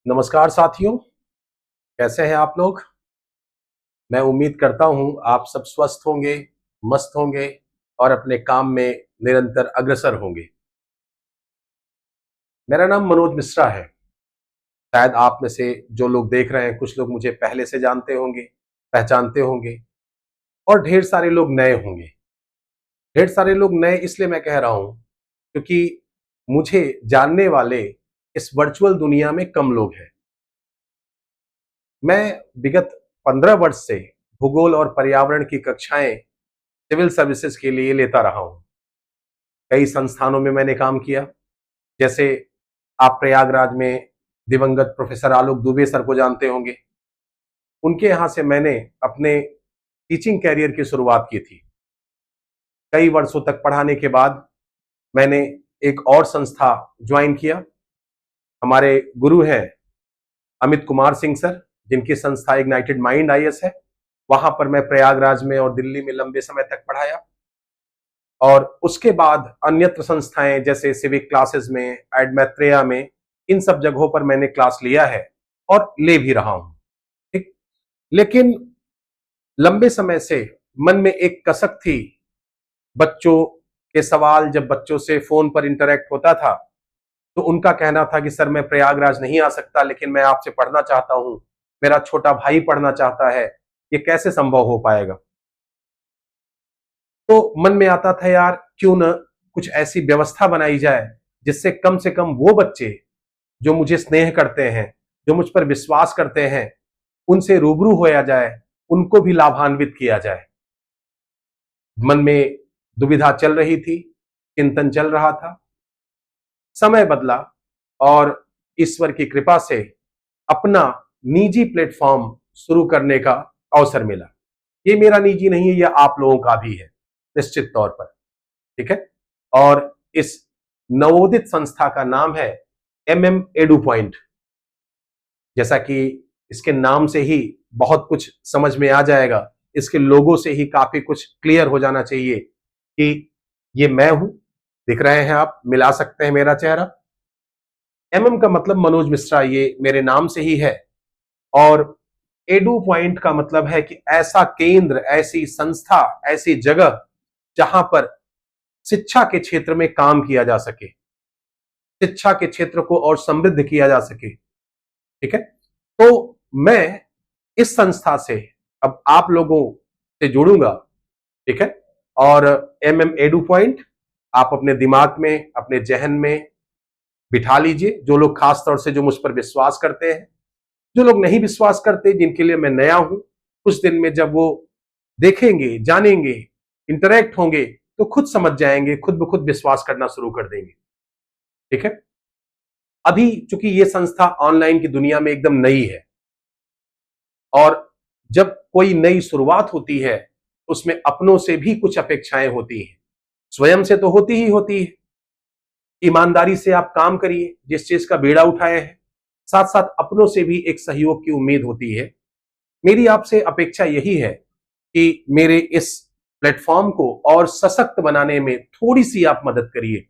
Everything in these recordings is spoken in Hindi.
नमस्कार साथियों, कैसे हैं आप लोग। मैं उम्मीद करता हूं आप सब स्वस्थ होंगे, मस्त होंगे और अपने काम में निरंतर अग्रसर होंगे। मेरा नाम मनोज मिश्रा है। शायद आप में से जो लोग देख रहे हैं, कुछ लोग मुझे पहले से जानते होंगे, पहचानते होंगे और ढेर सारे लोग नए होंगे। ढेर सारे लोग नए इसलिए मैं कह रहा हूं क्योंकि मुझे जानने वाले इस वर्चुअल दुनिया में कम लोग हैं। मैं विगत 15 वर्ष से भूगोल और पर्यावरण की कक्षाएं सिविल सर्विसेज के लिए लेता रहा हूं। कई संस्थानों में मैंने काम किया। जैसे आप प्रयागराज में दिवंगत प्रोफेसर आलोक दुबे सर को जानते होंगे। उनके यहां से मैंने अपने टीचिंग कैरियर की शुरुआत की थी। कई वर्षों तक पढ़ाने के बाद मैंने एक और संस्था ज्वाइन किया। हमारे गुरु हैं अमित कुमार सिंह सर, जिनकी संस्था इग्नाइटेड माइंड आईएएस है। वहां पर मैं प्रयागराज में और दिल्ली में लंबे समय तक पढ़ाया और उसके बाद अन्यत्र संस्थाएं जैसे सिविक क्लासेस में, एडमैत्रेया में, इन सब जगहों पर मैंने क्लास लिया है और ले भी रहा हूं। ठीक। लेकिन लंबे समय से मन में एक कसक थी। बच्चों के सवाल जब बच्चों से फोन पर इंटरेक्ट होता था तो उनका कहना था कि सर मैं प्रयागराज नहीं आ सकता, लेकिन मैं आपसे पढ़ना चाहता हूं, मेरा छोटा भाई पढ़ना चाहता है, ये कैसे संभव हो पाएगा। तो मन में आता था यार क्यों न कुछ ऐसी व्यवस्था बनाई जाए जिससे कम से कम वो बच्चे जो मुझे स्नेह करते हैं, जो मुझ पर विश्वास करते हैं, उनसे रूबरू होया जाए, उनको भी लाभान्वित किया जाए। मन में दुविधा चल रही थी, चिंतन चल रहा था। समय बदला और ईश्वर की कृपा से अपना निजी प्लेटफॉर्म शुरू करने का अवसर मिला। ये मेरा निजी नहीं है, यह आप लोगों का भी है निश्चित तौर पर। ठीक है। और इस नवोदित संस्था का नाम है MM एडू पॉइंट। जैसा कि इसके नाम से ही बहुत कुछ समझ में आ जाएगा, इसके लोगों से ही काफी कुछ क्लियर हो जाना चाहिए कि ये मैं हूं। दिख रहे हैं आप, मिला सकते हैं मेरा चेहरा। MM का मतलब मनोज मिश्रा, ये मेरे नाम से ही है। और एडू पॉइंट का मतलब है कि ऐसा केंद्र, ऐसी संस्था, ऐसी जगह जहां पर शिक्षा के क्षेत्र में काम किया जा सके, शिक्षा के क्षेत्र को और समृद्ध किया जा सके। ठीक है। तो मैं इस संस्था से अब आप लोगों से जुड़ूंगा। ठीक है। और MM एडू पॉइंट आप अपने दिमाग में, अपने जहन में बिठा लीजिए। जो लोग खास तौर से जो मुझ पर विश्वास करते हैं, जो लोग नहीं विश्वास करते, जिनके लिए मैं नया हूं, कुछ दिन में जब वो देखेंगे, जानेंगे, इंटरेक्ट होंगे तो खुद समझ जाएंगे, खुद ब खुद विश्वास करना शुरू कर देंगे। ठीक है। अभी चूंकि ये संस्था ऑनलाइन की दुनिया में एकदम नई है और जब कोई नई शुरुआत होती है उसमें अपनों से भी कुछ अपेक्षाएं होती हैं। स्वयं से तो होती ही होती है। ईमानदारी से आप काम करिए, जिस चीज का बीड़ा उठाए हैं, साथ साथ अपनों से भी एक सहयोग की उम्मीद होती है। मेरी आपसे अपेक्षा यही है कि मेरे इस प्लेटफॉर्म को और सशक्त बनाने में थोड़ी सी आप मदद करिए।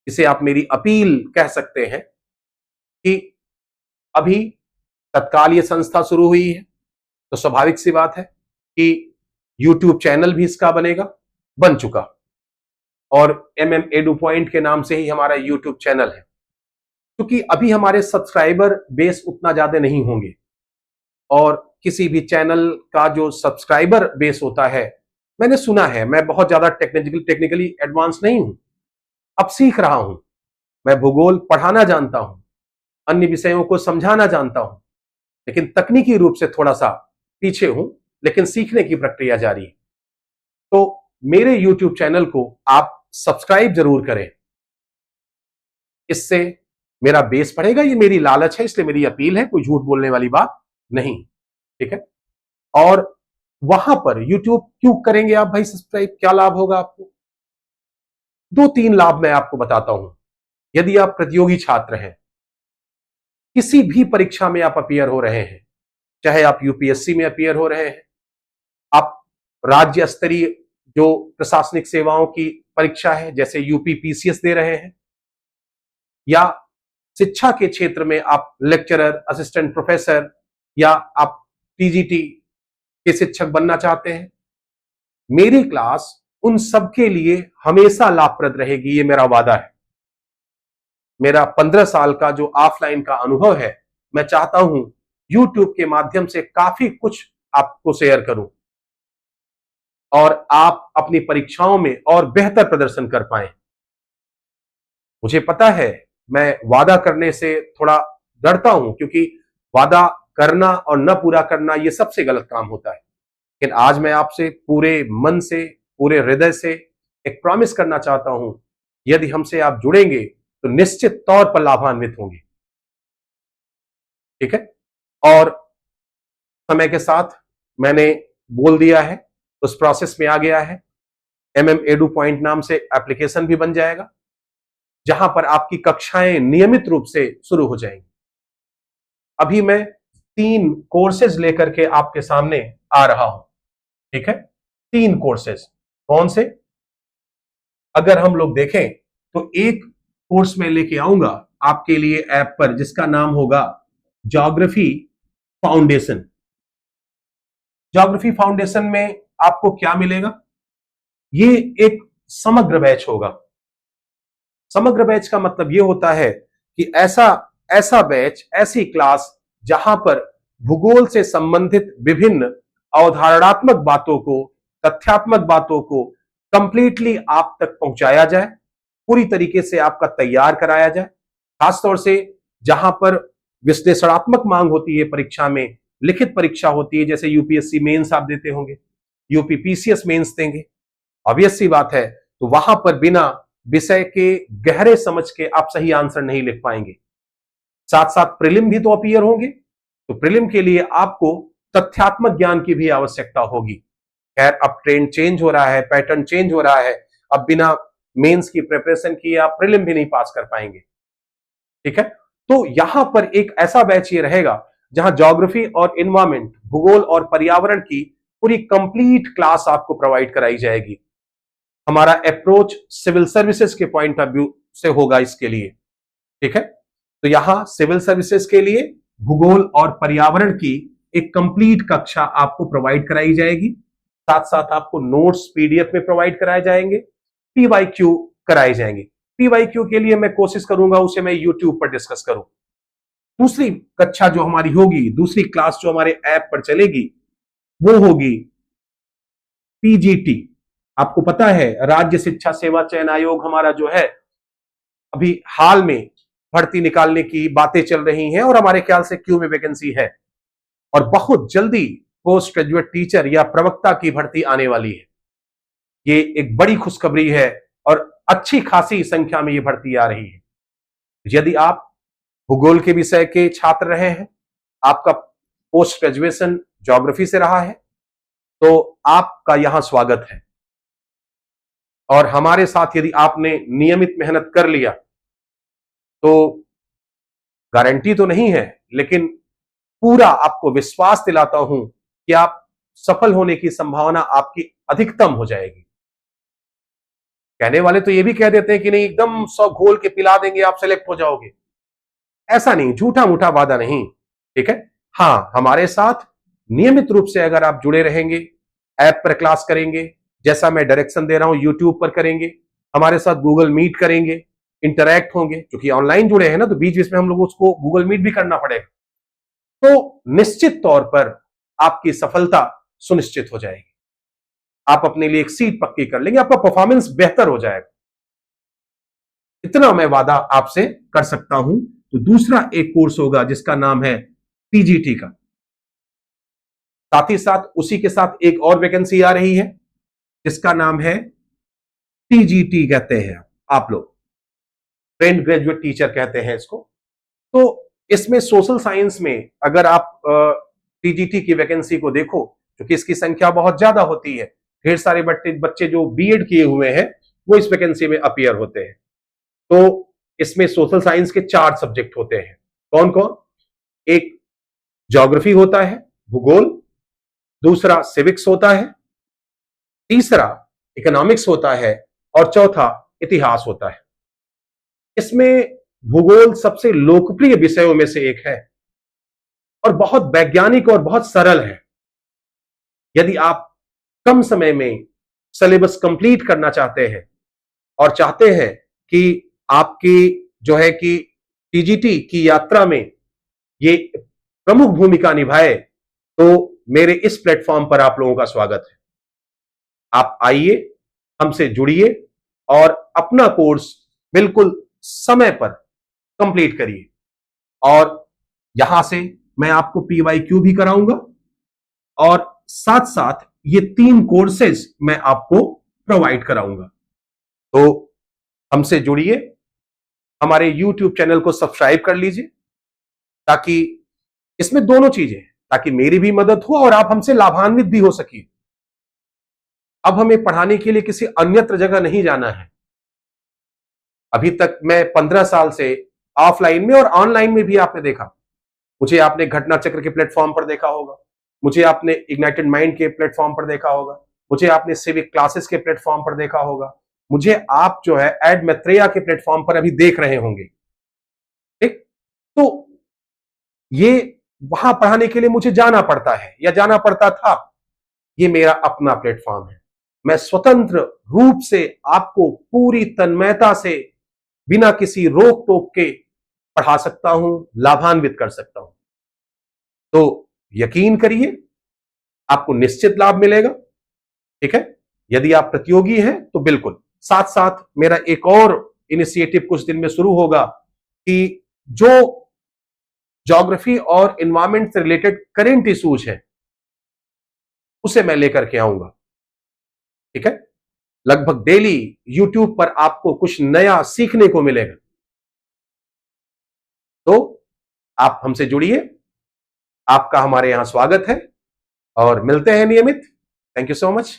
इसे आप मेरी अपील कह सकते हैं कि अभी तत्काल ये संस्था शुरू हुई है तो स्वाभाविक सी बात है कि YouTube चैनल भी इसका बनेगा, बन चुका। और MM एडू पॉइंट के नाम से ही हमारा YouTube चैनल है। क्योंकि अभी हमारे सब्सक्राइबर बेस उतना ज्यादा नहीं होंगे और किसी भी चैनल का जो सब्सक्राइबर बेस होता है, मैंने सुना है, मैं बहुत ज्यादा टेक्निकली एडवांस नहीं हूं, अब सीख रहा हूं। मैं भूगोल पढ़ाना जानता हूं, अन्य विषयों को समझाना जानता हूं, लेकिन तकनीकी रूप से थोड़ा सा पीछे हूं, लेकिन सीखने की प्रक्रिया जारी है। तो मेरे YouTube चैनल को आप सब्सक्राइब जरूर करें। इससे मेरा बेस बढ़ेगा, ये मेरी लालच है, इसलिए मेरी अपील है, कोई झूठ बोलने वाली बात नहीं। ठीक है। और वहां पर YouTube क्यों करेंगे आप भाई सब्सक्राइब, क्या लाभ होगा आपको? 2-3 लाभ मैं आपको बताता हूं। यदि आप प्रतियोगी छात्र हैं, किसी भी परीक्षा में आप अपीयर हो रहे हैं, चाहे आप यूपीएससी में अपीयर हो रहे हैं, आप राज्य स्तरीय जो प्रशासनिक सेवाओं की परीक्षा है जैसे यूपी पीसीएस दे रहे हैं, या शिक्षा के क्षेत्र में आप लेक्चरर, असिस्टेंट प्रोफेसर या आप टीजीटी के शिक्षक बनना चाहते हैं, मेरी क्लास उन सबके लिए हमेशा लाभप्रद रहेगी, ये मेरा वादा है। मेरा 15 साल का जो ऑफलाइन का अनुभव है, मैं चाहता हूं यूट्यूब के माध्यम से काफी कुछ आपको शेयर करूं और आप अपनी परीक्षाओं में और बेहतर प्रदर्शन कर पाएं। मुझे पता है मैं वादा करने से थोड़ा डरता हूं, क्योंकि वादा करना और न पूरा करना यह सबसे गलत काम होता है। लेकिन आज मैं आपसे पूरे मन से, पूरे हृदय से एक प्रॉमिस करना चाहता हूं, यदि हमसे आप जुड़ेंगे तो निश्चित तौर पर लाभान्वित होंगे। ठीक है? और समय के साथ मैंने बोल दिया है, उस प्रोसेस में आ गया है। एडू पॉइंट नाम से एप्लीकेशन भी बन जाएगा, जहां पर आपकी कक्षाएं नियमित रूप से शुरू हो जाएंगी। अभी मैं 3 कोर्सेज लेकर के आपके सामने आ रहा हूं। ठीक है? 3 कोर्सेज। कौन से? अगर हम लोग देखें तो एक कोर्स में लेके आऊंगा आपके लिए ऐप पर, जिसका नाम होगा ज्योग्राफी फाउंडेशन। ज्योग्राफी फाउंडेशन में आपको क्या मिलेगा? ये एक समग्र बैच होगा। समग्र बैच का मतलब यह होता है कि ऐसा बैच, ऐसी क्लास जहां पर भूगोल से संबंधित विभिन्न अवधारणात्मक बातों को, तथ्यात्मक बातों को कंप्लीटली आप तक पहुंचाया जाए, पूरी तरीके से आपका तैयार कराया जाए। खासतौर से जहां पर विश्लेषणात्मक मांग होती है परीक्षा में, लिखित परीक्षा होती है, जैसे यूपीएससी मेंस आप देते होंगे, यूपीपीसीएस मेंस देंगे, ऑब्वियस सी बात है, तो वहां पर बिना विषय के गहरे समझ के आप सही आंसर नहीं लिख पाएंगे। साथ साथ प्रीलिम भी तो अपीयर होंगे, तो प्रीलिम के लिए आपको तथ्यात्मक ज्ञान की भी आवश्यकता होगी। खैर, अब ट्रेंड चेंज हो रहा है, पैटर्न चेंज हो रहा है, अब बिना मेंस की प्रिपरेशन किए आप प्रीलिम भी नहीं पास कर पाएंगे। ठीक है? तो यहां पर एक ऐसा बैच ये रहेगा जहां ज्योग्राफी और एनवायरमेंट, भूगोल और पर्यावरण की पूरी कंप्लीट क्लास आपको प्रोवाइड कराई जाएगी। हमारा अप्रोच सिविल सर्विसेज के पॉइंट ऑफ व्यू से होगा इसके लिए। ठीक है? तो यहां सिविल सर्विसेज के लिए भूगोल और पर्यावरण की एक कंप्लीट कक्षा आपको प्रोवाइड कराई जाएगी। साथ साथ आपको नोट्स पीडीएफ में प्रोवाइड कराए जाएंगे, पीवाईक्यू कराए जाएंगे। पीवाईक्यू के लिए मैं कोशिश करूंगा उसे मैं यूट्यूब पर डिस्कस करूं। दूसरी कक्षा जो हमारी होगी, दूसरी क्लास जो हमारे ऐप पर चलेगी, वो होगी पीजीटी। आपको पता है राज्य शिक्षा सेवा चयन आयोग हमारा जो है, अभी हाल में भर्ती निकालने की बातें चल रही हैं और हमारे ख्याल से क्यू में वैकेंसी है और बहुत जल्दी पोस्ट ग्रेजुएट टीचर या प्रवक्ता की भर्ती आने वाली है। ये एक बड़ी खुशखबरी है और अच्छी खासी संख्या में ये भर्ती आ रही है। यदि आप भूगोल के विषय के छात्र रहे हैं, आपका पोस्ट ग्रेजुएशन ज्योग्राफी से रहा है, तो आपका यहां स्वागत है। और हमारे साथ यदि आपने नियमित मेहनत कर लिया तो गारंटी तो नहीं है, लेकिन पूरा आपको विश्वास दिलाता हूं कि आप सफल होने की संभावना आपकी अधिकतम हो जाएगी। कहने वाले तो ये भी कह देते हैं कि नहीं, एकदम 100 घोल के पिला देंगे, आप सेलेक्ट हो जाओगे। ऐसा नहीं, झूठा मूठा वादा नहीं। ठीक है? हां, हमारे साथ नियमित रूप से अगर आप जुड़े रहेंगे, ऐप पर क्लास करेंगे, जैसा मैं डायरेक्शन दे रहा हूं यूट्यूब पर करेंगे, हमारे साथ गूगल मीट करेंगे, इंटरैक्ट होंगे, क्योंकि ऑनलाइन जुड़े हैं ना, तो बीच बीच में हम लोग उसको गूगल मीट भी करना पड़ेगा, तो निश्चित तौर पर आपकी सफलता सुनिश्चित हो जाएगी। आप अपने लिए एक सीट पक्की कर लेंगे, आपका परफॉर्मेंस बेहतर हो जाएगा। इतना मैं वादा आपसे कर सकता हूं। तो दूसरा एक कोर्स होगा जिसका नाम है पीजीटी का। साथ ही साथ उसी के साथ एक और वैकेंसी आ रही है जिसका नाम है टीजीटी, कहते हैं आप लोग, ट्रेंड ग्रेजुएट टीचर कहते हैं इसको। तो इसमें सोशल साइंस में अगर आप टीजीटी की वैकेंसी को देखो, क्योंकि इसकी संख्या बहुत ज्यादा होती है, ढेर सारे बच्चे जो बीएड किए हुए हैं वो इस वैकेंसी में अपीयर होते हैं। तो इसमें सोशल साइंस के 4 सब्जेक्ट होते हैं। कौन कौन? एक ज्योग्राफी होता है, भूगोल, दूसरा सिविक्स होता है, तीसरा इकोनॉमिक्स होता है और चौथा इतिहास होता है। इसमें भूगोल सबसे लोकप्रिय विषयों में से एक है और बहुत वैज्ञानिक और बहुत सरल है। यदि आप कम समय में सिलेबस कंप्लीट करना चाहते हैं और चाहते हैं कि आपकी जो है कि टीजीटी की यात्रा में ये प्रमुख भूमिका निभाए, तो मेरे इस प्लेटफॉर्म पर आप लोगों का स्वागत है। आप आइए, हमसे जुड़िए और अपना कोर्स बिल्कुल समय पर कंप्लीट करिए। और यहां से मैं आपको पीवाईक्यू भी कराऊंगा और साथ साथ ये 3 कोर्सेज मैं आपको प्रोवाइड कराऊंगा। तो हमसे जुड़िए, हमारे YouTube चैनल को सब्सक्राइब कर लीजिए, ताकि इसमें दोनों चीजें, ताकि मेरी भी मदद हो और आप हमसे लाभान्वित भी हो सकिए। अब हमें पढ़ाने के लिए किसी अन्यत्र जगह नहीं जाना है। अभी तक मैं 15 साल से ऑफलाइन में और ऑनलाइन में भी आपने देखा। मुझे आपने घटना चक्र के प्लेटफॉर्म पर देखा होगा, मुझे आपने इग्नाइटेड माइंड के प्लेटफॉर्म पर देखा होगा, मुझे आपने सिविक क्लासेस के प्लेटफॉर्म पर देखा होगा, मुझे आप जो है एड मैत्रेया के प्लेटफॉर्म पर अभी देख रहे होंगे। ठीक, तो ये वहां पढ़ाने के लिए मुझे जाना पड़ता है या जाना पड़ता था। ये मेरा अपना प्लेटफॉर्म है। मैं स्वतंत्र रूप से आपको पूरी तन्मयता से, बिना किसी रोक टोक के पढ़ा सकता हूं, लाभान्वित कर सकता हूं। तो यकीन करिए, आपको निश्चित लाभ मिलेगा। ठीक है, यदि आप प्रतियोगी हैं तो बिल्कुल। साथ साथ मेरा एक और इनिशिएटिव कुछ दिन में शुरू होगा कि जो ज्योग्राफी और एनवायरमेंट से रिलेटेड करेंट इश्यूज है उसे मैं लेकर के आऊंगा। ठीक है, लगभग डेली यूट्यूब पर आपको कुछ नया सीखने को मिलेगा। तो आप हमसे जुड़िए, आपका हमारे यहां स्वागत है और मिलते हैं नियमित। Thank you so much.